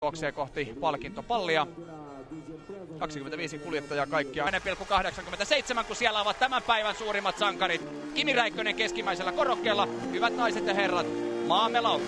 juoksee kohti palkintopallia. 25 kuljettajaa kaikkia. 10,87, kun siellä ovat tämän päivän suurimmat sankarit. Kimi Räikkönen keskimmäisellä korokkeella. Hyvät naiset ja herrat, maamme lauta.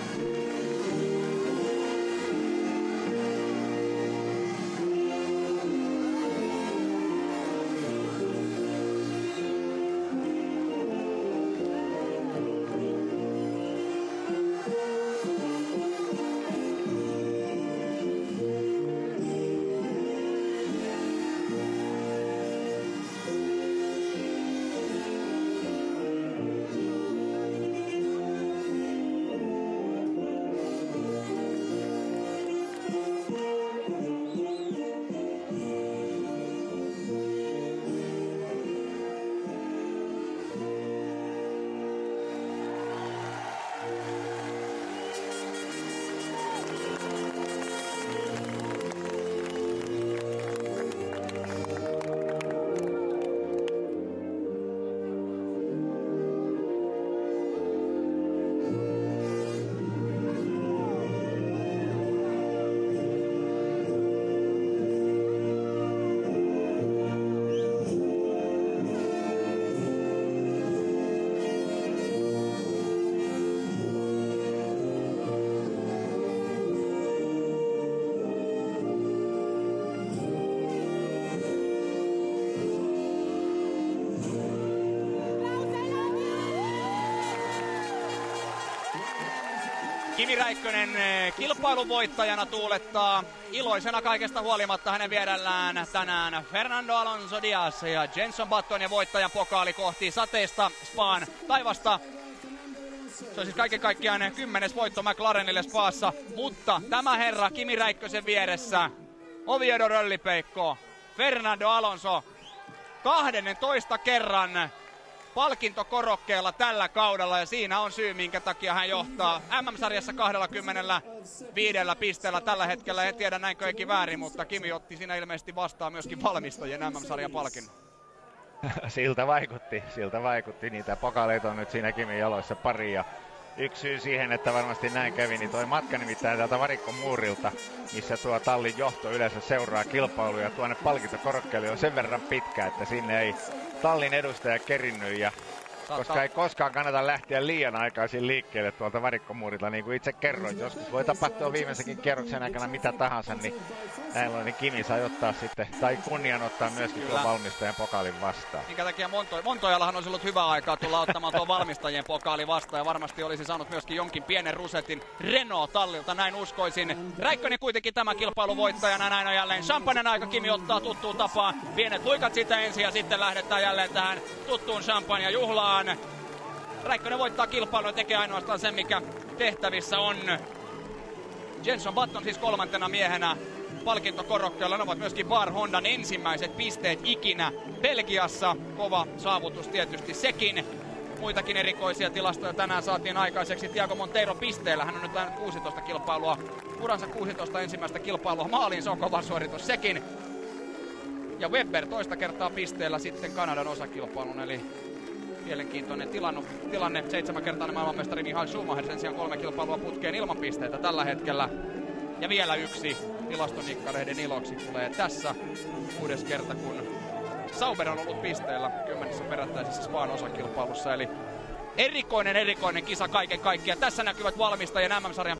Kimi Räikkönen kilpailun voittajana tuulettaa iloisena kaikesta huolimatta hänen vierellään tänään Fernando Alonso Díaz ja Jenson Button ja voittajan pokaali kohti sateista Spaan taivasta. Se on siis kaiken kaikkiaan 10. voitto McLarenille Spaassa, mutta tämä herra Kimi Räikkösen vieressä, Oviedo Röllipeikko, Fernando Alonso 12 kerran palkintokorokkeella tällä kaudella, ja siinä on syy, minkä takia hän johtaa MM-sarjassa 25 pisteellä tällä hetkellä. En tiedä, näinkö eikin väärin, mutta Kimi otti siinä ilmeisesti vastaan myöskin valmistajien MM-sarjan palkinnon. Siltä vaikutti. Niitä pokaaleita on nyt siinä Kimin jaloissa pari, ja yksi syy siihen, että varmasti näin kävi, niin toi matka nimittäin täältä varikkomuurilta, missä tuo tallin johto yleensä seuraa kilpailuja, tuonne palkintokorokkeelle on sen verran pitkä, että sinne ei tallin edustaja kerinnyt, ja koska ei koskaan kannata lähteä liian aikaisin liikkeelle tuolta varikkomuurilta, niin kuin itse kerroin, joskus voi tapahtua viimeisenkin kierroksen aikana mitä tahansa, niin näin niin Kimi sai ottaa sitten, tai kunnian ottaa myöskin tuon valmistajan pokaalin vastaan. Minkä takia Montoyallahan olisi ollut hyvä aikaa tulla ottamaan tuon valmistajien pokaali vastaan, ja varmasti olisi saanut myöskin jonkin pienen rusetin Renault-tallilta, näin uskoisin. Räikkönen kuitenkin tämä kilpailun voittajana, näin on jälleen champagnen aika, Kimi ottaa tuttuun tapaan pienet luikat sitä ensin, ja sitten lähdetään jälleen tähän tuttuun champagne-juhlaan. Räikkönen voittaa kilpailun ja tekee ainoastaan sen, mikä tehtävissä on. Jenson Button siis kolmantena miehenä palkintokorokkeella. Ne ovat myöskin Bar Hondan ensimmäiset pisteet ikinä Belgiassa. Kova saavutus tietysti sekin. Muitakin erikoisia tilastoja tänään saatiin aikaiseksi. Thiago Monteiro pisteellä. Hän on nyt lähtenyt 16 kilpailua. Uransa 16 ensimmäistä kilpailua maaliin. Se on kova suoritus sekin. Ja Webber toista kertaa pisteellä sitten Kanadan osakilpailun. Eli mielenkiintoinen tilanne. 7-kertainen maailmanmestari Michael Schumacher sen sijaan 3 kilpailua putkeen ilman pisteitä tällä hetkellä. Ja vielä yksi tilastonikkareiden iloksi tulee tässä 6. kerta, kun Sauber on ollut pisteellä 10 perättäisessä Spaan osakilpailussa. Eli erikoinen kisa kaiken kaikkiaan. Tässä näkyvät valmistajien MM-sarjan